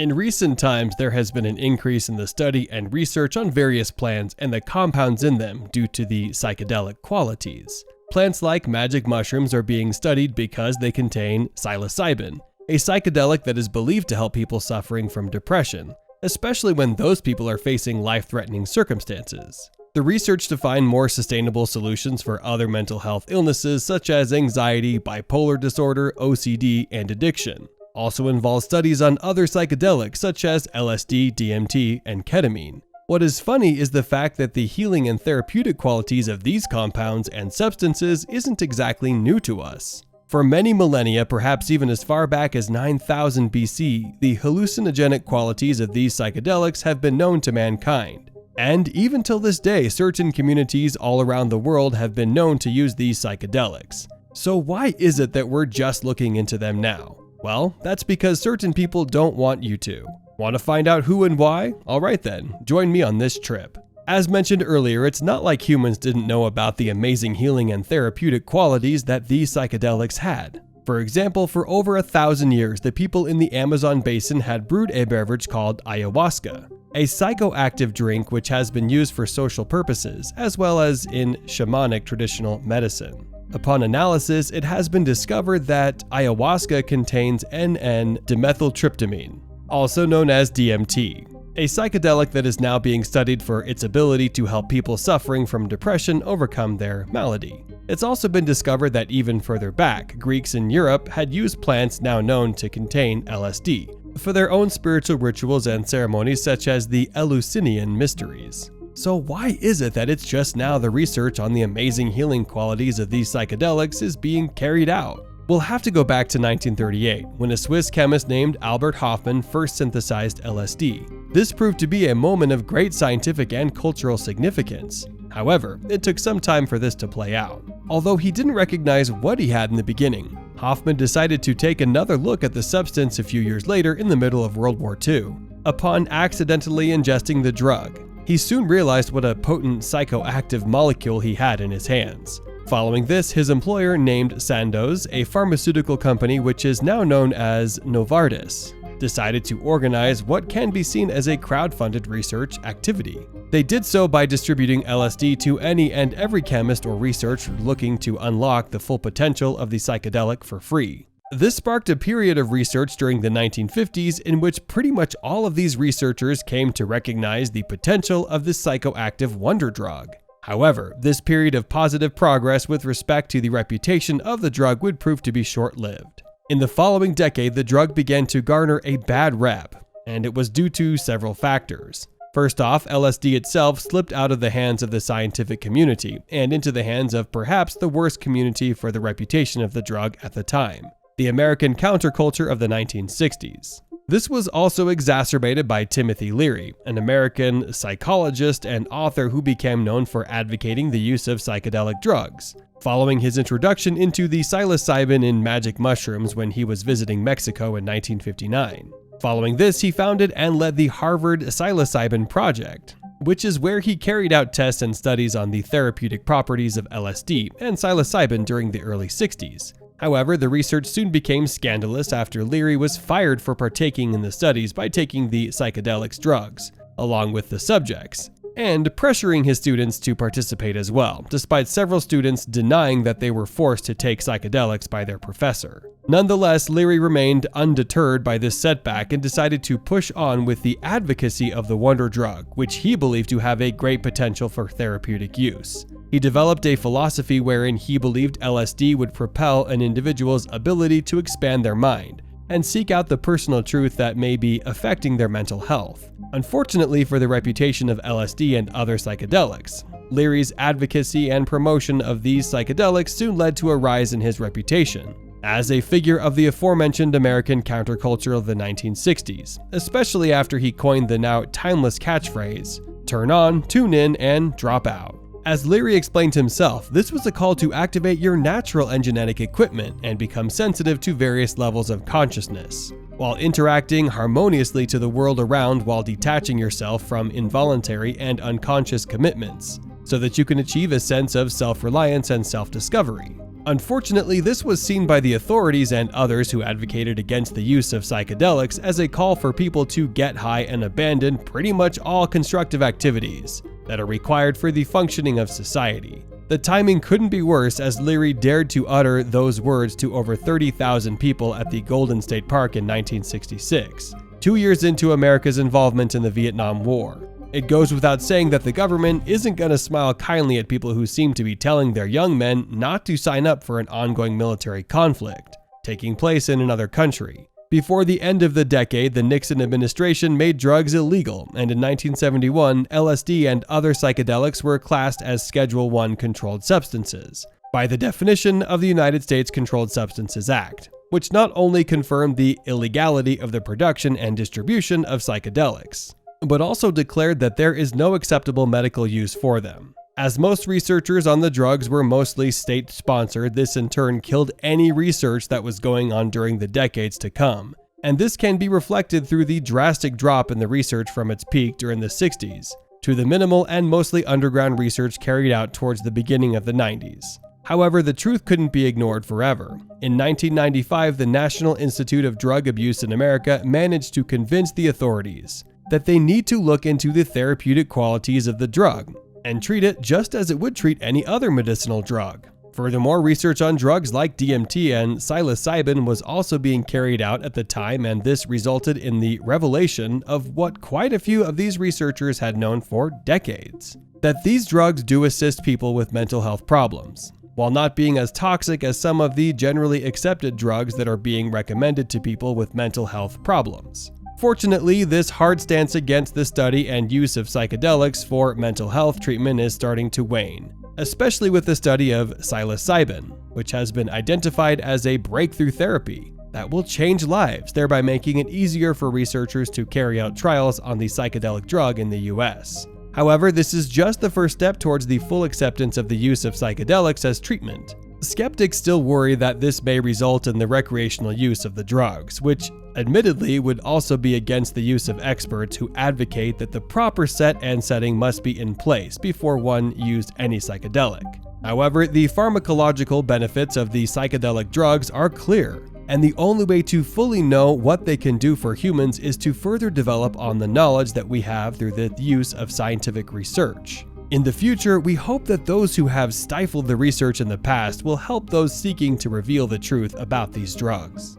In recent times, there has been an increase in the study and research on various plants and the compounds in them due to the psychedelic qualities. Plants like magic mushrooms are being studied because they contain psilocybin, a psychedelic that is believed to help people suffering from depression, especially when those people are facing life-threatening circumstances. The research to find more sustainable solutions for other mental health illnesses such as anxiety, bipolar disorder, OCD, and addiction also involves studies on other psychedelics such as LSD, DMT, and ketamine. What is funny is the fact that the healing and therapeutic qualities of these compounds and substances isn't exactly new to us. For many millennia, perhaps even as far back as 9000 BC, the hallucinogenic qualities of these psychedelics have been known to mankind. And even till this day, certain communities all around the world have been known to use these psychedelics. So why is it that we're just looking into them now? Well, that's because certain people don't want you to. Want to find out who and why? Alright then, join me on this trip. As mentioned earlier, it's not like humans didn't know about the amazing healing and therapeutic qualities that these psychedelics had. For example, for over 1,000 years, the people in the Amazon basin had brewed a beverage called ayahuasca, a psychoactive drink which has been used for social purposes, as well as in shamanic traditional medicine. Upon analysis, it has been discovered that ayahuasca contains N,N-dimethyltryptamine, also known as DMT, a psychedelic that is now being studied for its ability to help people suffering from depression overcome their malady. It's also been discovered that even further back, Greeks in Europe had used plants now known to contain LSD for their own spiritual rituals and ceremonies such as the Eleusinian mysteries. So why is it that it's just now the research on the amazing healing qualities of these psychedelics is being carried out? We'll have to go back to 1938, when a Swiss chemist named Albert Hofmann first synthesized LSD. This proved to be a moment of great scientific and cultural significance. However, it took some time for this to play out. Although he didn't recognize what he had in the beginning, Hofmann decided to take another look at the substance a few years later in the middle of World War II. Upon accidentally ingesting the drug, he soon realized what a potent psychoactive molecule he had in his hands. Following this, his employer named Sandoz, a pharmaceutical company which is now known as Novartis, decided to organize what can be seen as a crowd-funded research activity. They did so by distributing LSD to any and every chemist or researcher looking to unlock the full potential of the psychedelic for free. This sparked a period of research during the 1950s in which pretty much all of these researchers came to recognize the potential of this psychoactive wonder drug. However, this period of positive progress with respect to the reputation of the drug would prove to be short-lived. In the following decade, the drug began to garner a bad rep, and it was due to several factors. First off, LSD itself slipped out of the hands of the scientific community and into the hands of perhaps the worst community for the reputation of the drug at the time, the American counterculture of the 1960s. This was also exacerbated by Timothy Leary, an American psychologist and author who became known for advocating the use of psychedelic drugs, following his introduction into the psilocybin in magic mushrooms when he was visiting Mexico in 1959. Following this, he founded and led the Harvard Psilocybin Project, which is where he carried out tests and studies on the therapeutic properties of LSD and psilocybin during the early 60s. However, the research soon became scandalous after Leary was fired for partaking in the studies by taking the psychedelics drugs, along with the subjects, and pressuring his students to participate as well, despite several students denying that they were forced to take psychedelics by their professor. Nonetheless, Leary remained undeterred by this setback and decided to push on with the advocacy of the wonder drug, which he believed to have a great potential for therapeutic use. He developed a philosophy wherein he believed LSD would propel an individual's ability to expand their mind and seek out the personal truth that may be affecting their mental health. Unfortunately for the reputation of LSD and other psychedelics, Leary's advocacy and promotion of these psychedelics soon led to a rise in his reputation as a figure of the aforementioned American counterculture of the 1960s, especially after he coined the now timeless catchphrase, "Turn on, tune in, and drop out." As Leary explained himself, this was a call to activate your natural and genetic equipment and become sensitive to various levels of consciousness, while interacting harmoniously to the world around while detaching yourself from involuntary and unconscious commitments, so that you can achieve a sense of self-reliance and self-discovery. Unfortunately, this was seen by the authorities and others who advocated against the use of psychedelics as a call for people to get high and abandon pretty much all constructive activities that are required for the functioning of society. The timing couldn't be worse, as Leary dared to utter those words to over 30,000 people at the Golden State Park in 1966, 2 years into America's involvement in the Vietnam War. It goes without saying that the government isn't going to smile kindly at people who seem to be telling their young men not to sign up for an ongoing military conflict taking place in another country. Before the end of the decade, the Nixon administration made drugs illegal, and in 1971, LSD and other psychedelics were classed as Schedule I controlled substances by the definition of the United States Controlled Substances Act, which not only confirmed the illegality of the production and distribution of psychedelics, but also declared that there is no acceptable medical use for them. As most researchers on the drugs were mostly state-sponsored, this in turn killed any research that was going on during the decades to come. And this can be reflected through the drastic drop in the research from its peak during the 60s, to the minimal and mostly underground research carried out towards the beginning of the 90s. However, the truth couldn't be ignored forever. In 1995, the National Institute of Drug Abuse in America managed to convince the authorities that they need to look into the therapeutic qualities of the drug and treat it just as it would treat any other medicinal drug. Furthermore, research on drugs like DMT and psilocybin was also being carried out at the time, and this resulted in the revelation of what quite a few of these researchers had known for decades: that these drugs do assist people with mental health problems, while not being as toxic as some of the generally accepted drugs that are being recommended to people with mental health problems. Fortunately, this hard stance against the study and use of psychedelics for mental health treatment is starting to wane, especially with the study of psilocybin, which has been identified as a breakthrough therapy that will change lives, thereby making it easier for researchers to carry out trials on the psychedelic drug in the US. However, this is just the first step towards the full acceptance of the use of psychedelics as treatment. Skeptics still worry that this may result in the recreational use of the drugs, which admittedly would also be against the use of experts who advocate that the proper set and setting must be in place before one used any psychedelic. However, the pharmacological benefits of the psychedelic drugs are clear, and the only way to fully know what they can do for humans is to further develop on the knowledge that we have through the use of scientific research. In the future, we hope that those who have stifled the research in the past will help those seeking to reveal the truth about these drugs.